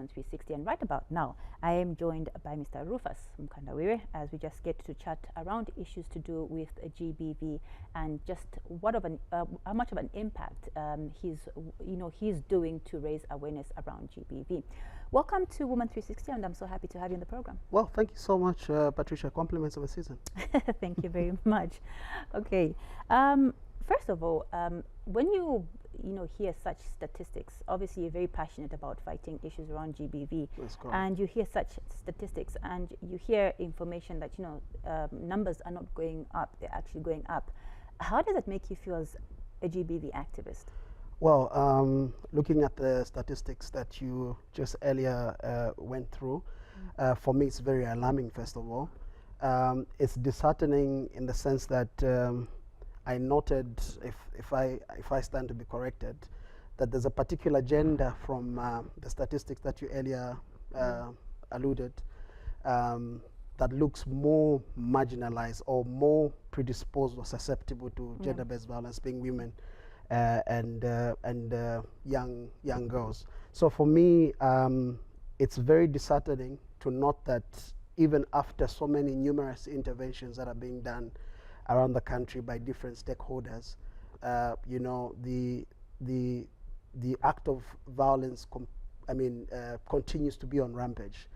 Woman 360, and right about now I am joined by Mr. Rufus Mkandawire as we just get to chat around issues to do with GBV and just how much of an impact he's doing to raise awareness around GBV. Welcome to Woman 360, and I'm so happy to have you in the program. Well, thank you so much, Patricia. Compliments of a season. Thank you very much. Okay. First of all, when you hear such statistics, obviously you're very passionate about fighting issues around GBV, and you hear such statistics and you hear information that numbers are not going up; they're actually going up. How does it make you feel as a GBV activist? Well, looking at the statistics that you just earlier went through, for me it's very alarming. First of all, it's disheartening in the sense that I noted, if I stand to be corrected, that there's a particular gender from the statistics that you earlier alluded that looks more marginalized or more predisposed or susceptible to gender-based violence, being women and young girls. So for me, it's very disheartening to note that even after so many numerous interventions that are being done around the country by different stakeholders, the act of violence continues to be on rampage.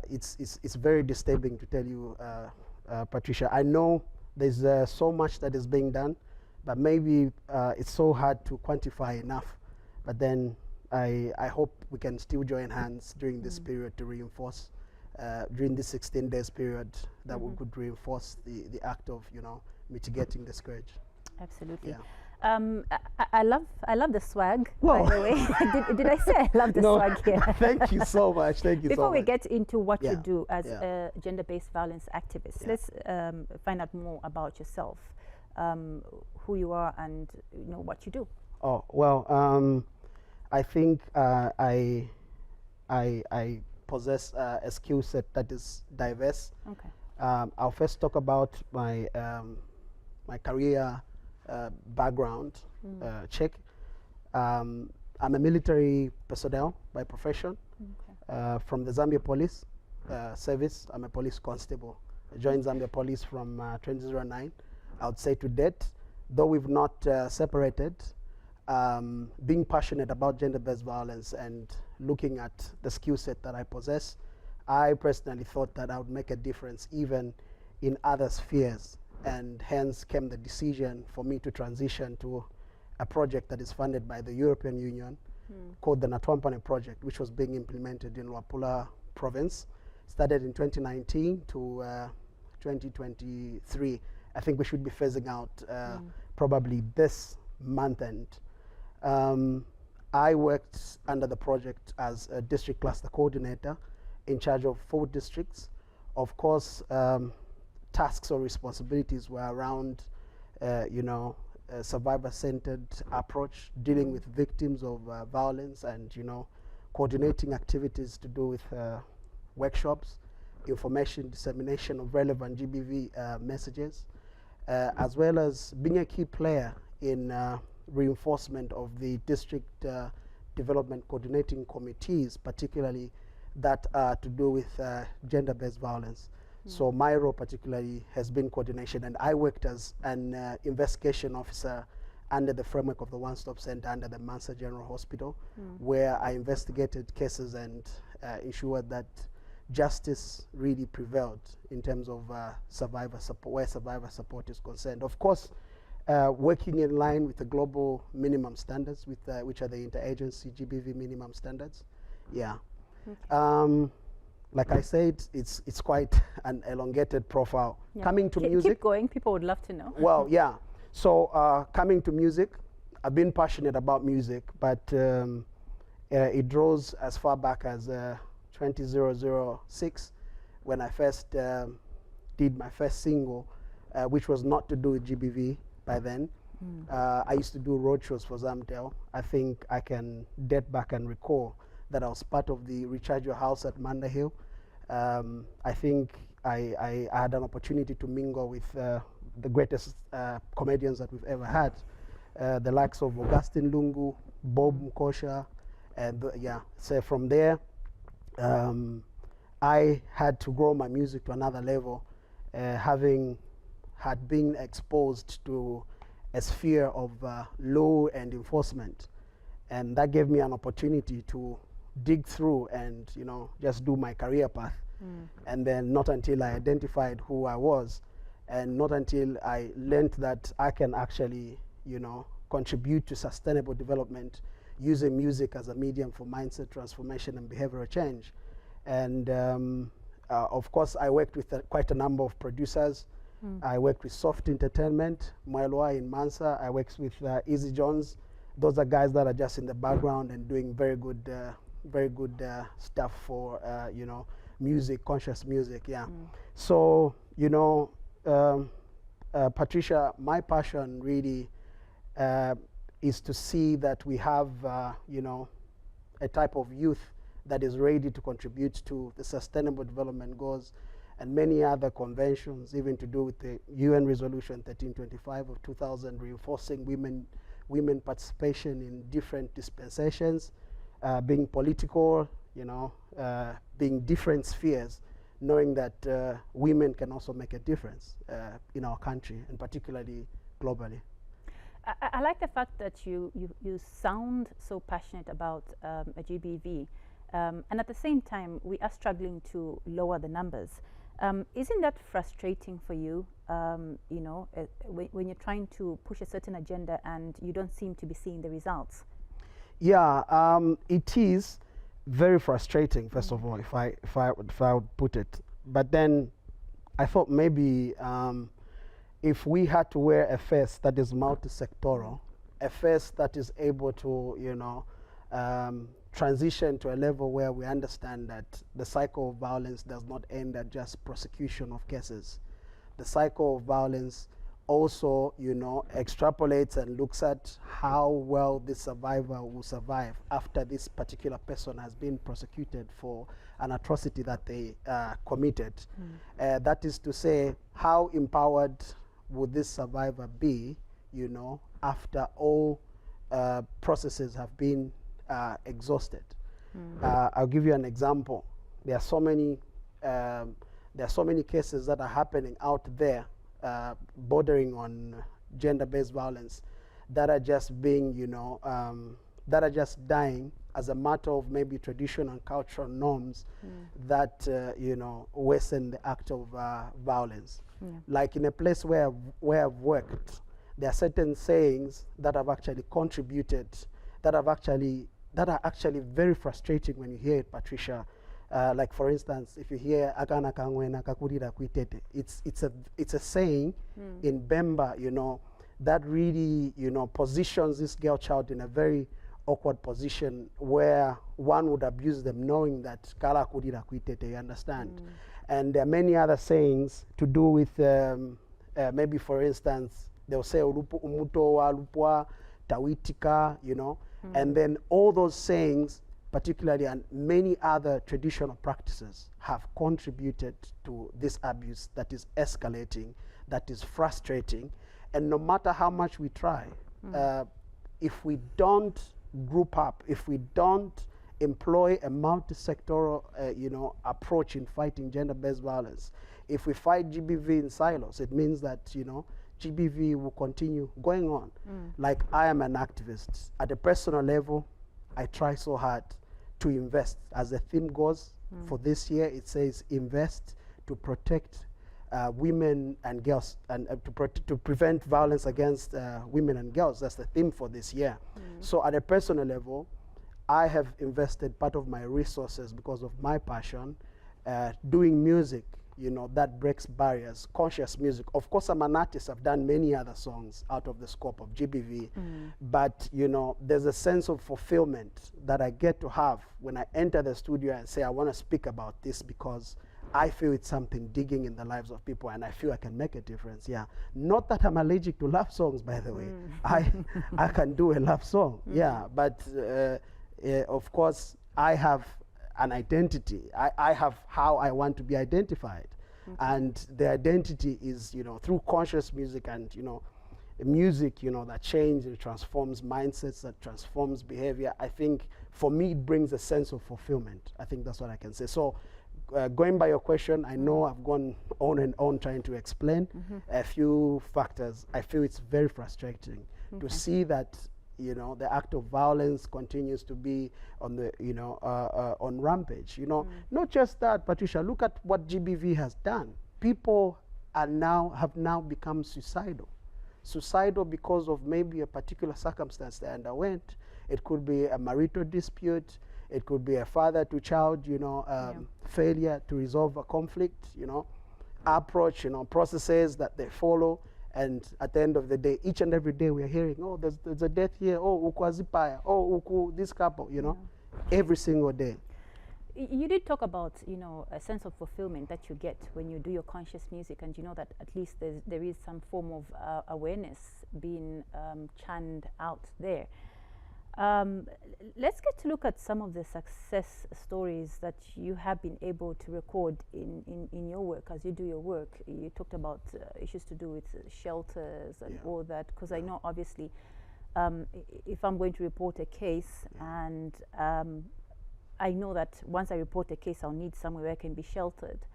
It's very disturbing, to tell you, Patricia. I know there's so much that is being done, but maybe it's so hard to quantify enough. But then I hope we can still join hands during this period to reinforce, during this 16 days period, that we could reinforce the act of mitigating the scourge. Absolutely. Yeah. I love the swag, by the way. did I say I love the swag here? Thank you so much. Thank you Before so much. we get into what you do as a gender-based violence activist, let's find out more about yourself, who you are and what you do. Oh, well, I think I possess a skill set that is diverse. Okay. I'll first talk about my my career background check. I'm a military personnel by profession. From the Zambia Police Service. I'm a police constable. I joined Zambia Police from 2009. I would say to date, though we've not separated, being passionate about gender-based violence and looking at the skill set that I possess, I personally thought that I would make a difference even in other spheres, and hence came the decision for me to transition to a project that is funded by the European Union called the Natwampane Project, which was being implemented in Luapula province. Started in 2019 to 2023. I think we should be phasing out probably this month end. I worked under the project as a district cluster coordinator in charge of 4 districts. Of course, tasks or responsibilities were around, a survivor-centered approach, dealing with victims of violence, and coordinating activities to do with workshops, information dissemination of relevant GBV messages, as well as being a key player in reinforcement of the district development coordinating committees, particularly that are to do with gender-based violence. So my role particularly has been coordination, and I worked as an investigation officer under the framework of the One-Stop Center under the Mansa General Hospital, where I investigated cases and ensured that justice really prevailed in terms of survivor support, where survivor support is concerned. Of course, working in line with the global minimum standards, with which are the interagency GBV minimum standards. Yeah. Okay. Like I said, it's quite an elongated profile. Yeah. Coming to music. Keep going. People would love to know. Well, yeah. So coming to music, I've been passionate about music, but it draws as far back as 2006, when I first did my first single, which was not to do with GBV by then. I used to do roadshows for Zamtel. I think I can date back and recall that I was part of the Recharge Your House at Manda Hill. I think I had an opportunity to mingle with the greatest comedians that we've ever had, the likes of Augustine Lungu, Bob Mkosha, and so from there I had to grow my music to another level, having had been exposed to a sphere of law and enforcement. And that gave me an opportunity to dig through and, you know, just do my career path. And then not until I identified who I was, and not until I learned that I can actually, you know, contribute to sustainable development using music as a medium for mindset transformation and behavioral change. And of course, I worked with quite a number of producers. I worked with Soft Entertainment, Mwelwa in Mansa. I worked with Easy Jones. Those are guys that are just in the background and doing very good stuff for, you know, music, conscious music, yeah. So, you know, Patricia, my passion really is to see that we have, you know, a type of youth that is ready to contribute to the Sustainable Development Goals and many other conventions, even to do with the UN Resolution 1325 of 2000, reinforcing women participation in different dispensations, being political, you know, being different spheres, knowing that women can also make a difference in our country and particularly globally. I like the fact that you sound so passionate about a GBV, and at the same time we are struggling to lower the numbers. Isn't that frustrating for you, you know, when you're trying to push a certain agenda and you don't seem to be seeing the results? Yeah, it is very frustrating, first of all, if I would put it. But then I thought maybe if we had to wear a face that is multi-sectoral, a face that is able to, you know, transition to a level where we understand that the cycle of violence does not end at just prosecution of cases. The cycle of violence also, you know, extrapolates and looks at how well this survivor will survive after this particular person has been prosecuted for an atrocity that they committed. That is to say, how empowered would this survivor be, you know, after all processes have been exhausted. I'll give you an example. There are so many cases that are happening out there bordering on gender-based violence that are just being, you know, that are just dying as a matter of maybe traditional and cultural norms that, you know, worsen the act of violence. Like in a place where I've worked, there are certain sayings that have actually contributed, that are actually very frustrating when you hear it, Patricia. Like for instance, if you hear akana kangwena kakurira kuitete, it's a saying in Bemba, you know, that really, you know, positions this girl child in a very awkward position where one would abuse them knowing that kala kurira kuitete, you understand? And there are many other sayings to do with maybe for instance, they'll say umuto wa lupwa tawitika, you know, and then all those sayings, particularly, and many other traditional practices have contributed to this abuse that is escalating, that is frustrating. And no matter how much we try, if we don't group up, if we don't employ a multi-sectoral you know, approach in fighting gender-based violence, if we fight GBV in silos, it means that, you know, GBV will continue going on. Like, I am an activist. At a personal level, I try so hard to invest. As the theme goes for this year, it says invest to protect women and girls, and to prevent violence against women and girls. That's the theme for this year. So at a personal level, I have invested part of my resources because of my passion doing music, you know, that breaks barriers, conscious music. Of course, I'm an artist. I've done many other songs out of the scope of GBV. But, you know, there's a sense of fulfillment that I get to have when I enter the studio and say, I want to speak about this because I feel it's something digging in the lives of people and I feel I can make a difference, yeah. Not that I'm allergic to love songs, by the way. I can do a love song, yeah. But, of course, I have an identity. I have how I want to be identified. And the identity is, you know, through conscious music and, you know, music, you know, that changes and transforms mindsets, that transforms behavior. I think for me, it brings a sense of fulfillment. I think that's what I can say. So going by your question, I know I've gone on and on trying to explain a few factors. I feel it's very frustrating to see that, you know, the act of violence continues to be on the, you know, on rampage. You know, not just that, Patricia, look at what GBV has done. People have now become suicidal because of maybe a particular circumstance they underwent. It could be a marital dispute. It could be a father to child, you know, failure to resolve a conflict, you know, approach, you know, processes that they follow. And at the end of the day, each and every day we are hearing, oh, there's a death here, oh, ukwazipaya, oh, uku, this couple, you know, every single day. You did talk about, you know, a sense of fulfillment that you get when you do your conscious music, and you know that at least there is some form of awareness being churned out there. Let's get to look at some of the success stories that you have been able to record in your work as you do your work. You talked about issues to do with shelters and all that, because I know obviously if I'm going to report a case and I know that once I report a case, I'll need somewhere where I can be sheltered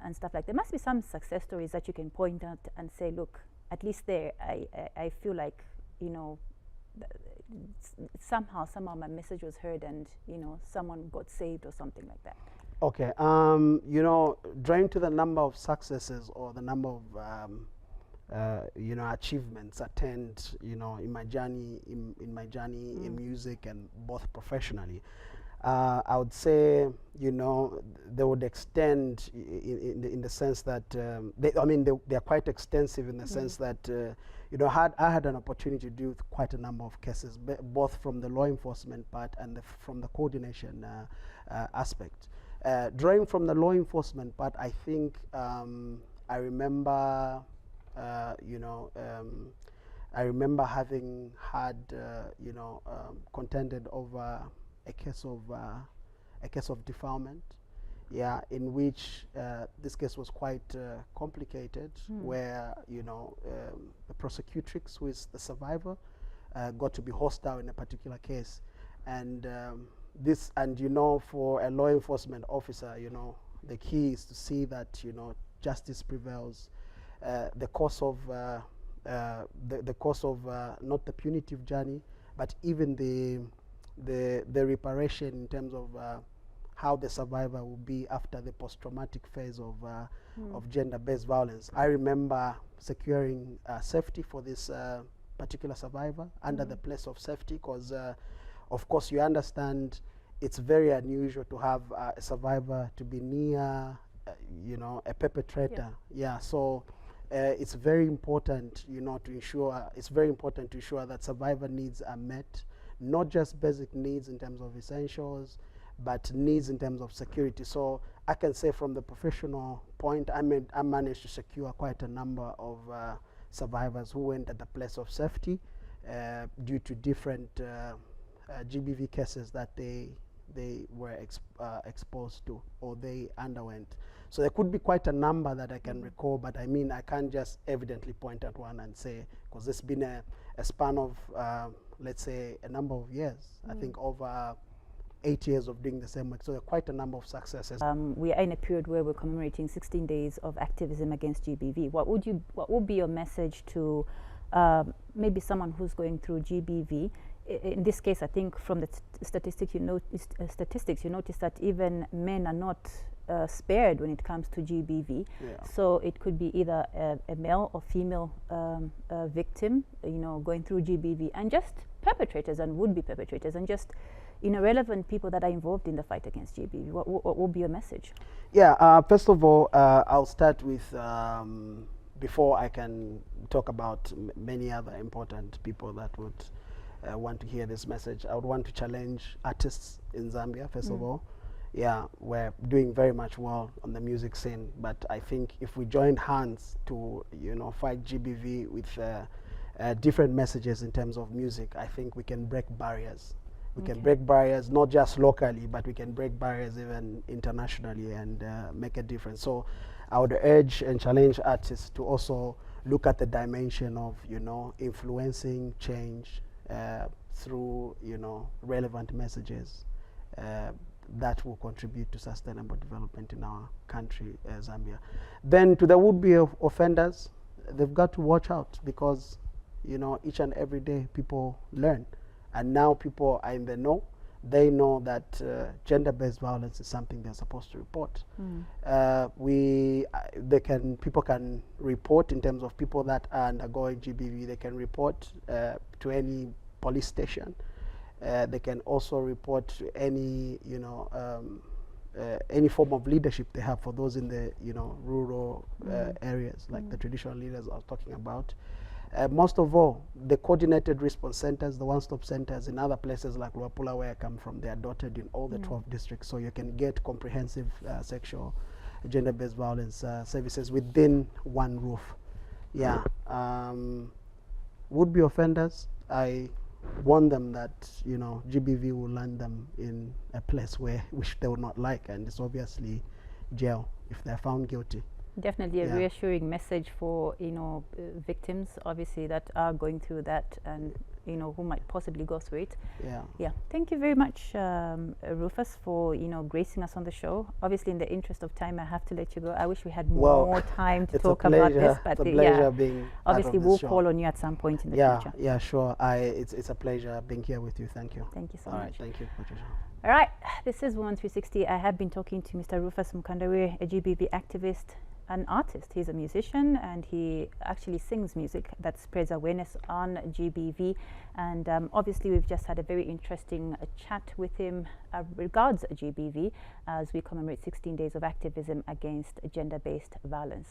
and stuff like that. There must be some success stories that you can point out and say, look, at least there, I feel like, you know, somehow my message was heard and, you know, someone got saved or something like that. Okay, you know, drawing to the number of successes or the number of you know, achievements attained, you know, in my journey in music and both professionally, I would say, you know, they would extend in the sense that they're quite extensive in the sense that you know, I had an opportunity to do quite a number of cases, both from the law enforcement part and from the coordination aspect. Drawing from the law enforcement part, I think I remember, you know, I remember having had, you know, contended over a case of defilement, in which this case was quite complicated, where, you know, the prosecutrix, who is the survivor, got to be hostile in a particular case, and you know, for a law enforcement officer, you know, the key is to see that, you know, justice prevails. The course of not the punitive journey, but even the reparation in terms of how the survivor will be after the post-traumatic phase of gender-based violence. I remember securing safety for this particular survivor under the place of safety, because of course you understand it's very unusual to have a survivor to be near you know, a perpetrator. So it's very important, you know, to ensure that survivor needs are met, not just basic needs in terms of essentials, but needs in terms of security. So I can say from the professional point, I managed to secure quite a number of survivors who went at the place of safety due to different GBV cases that they were exposed to or they underwent. So there could be quite a number that I can recall, but I mean, I can't just evidently point at one and say, because it's been a span of, let's say, a number of years. I think over 8 years of doing the same work. So there are quite a number of successes. We are in a period where we're commemorating 16 days of activism against GBV. What would be your message to maybe someone who's going through GBV? In this case, I think from the statistics you notice that even men are not spared when it comes to GBV. So it could be either a male or female victim, you know, going through GBV, and just perpetrators and would-be perpetrators, and just, you know, relevant people that are involved in the fight against GBV. What will be your message? First of all, I'll start with, before I can talk about many other important people that would want to hear this message, I would want to challenge artists in Zambia, first of all. We're doing very much well on the music scene, but I think if we join hands to, you know, fight GBV with different messages in terms of music, I think we can break barriers. We can break barriers not just locally, but we can break barriers even internationally and make a difference. So I would urge and challenge artists to also look at the dimension of, you know, influencing change, through, you know, relevant messages that will contribute to sustainable development in our country, Zambia. Then to the would-be offenders, they've got to watch out, because, you know, each and every day people learn, and now people are in the know. They know that gender-based violence is something they're supposed to report. People can report in terms of people that are undergoing GBV. They can report to any police station. They can also report to any, you know, any form of leadership they have for those in the, you know, rural areas, like the traditional leaders I was talking about. Most of all, the coordinated response centers, the one-stop centers in other places like Luapula, where I come from, they are dotted in all the 12 districts, so you can get comprehensive sexual, gender-based violence services within one roof. Yeah. Would-be offenders, I warn them that, you know, GBV will land them in a place which they would not like, and it's obviously jail if they're found guilty. Definitely a reassuring message for, you know, victims, obviously, that are going through that, and, you know, who might possibly go through it. Yeah. Thank you very much, Rufus, for, you know, gracing us on the show. Obviously, in the interest of time, I have to let you go. I wish we had more time to talk about this, but it's a pleasure being obviously we'll call on you at some point in the future. Yeah, sure. It's a pleasure being here with you. Thank you. Thank you so much. All right, thank you, Patricia. All right, this is Woman 360. I have been talking to Mr. Rufus Mkandawire, a GBV activist, an artist. He's a musician, and he actually sings music that spreads awareness on GBV. And obviously, we've just had a very interesting chat with him regards GBV as we commemorate 16 days of activism against gender-based violence.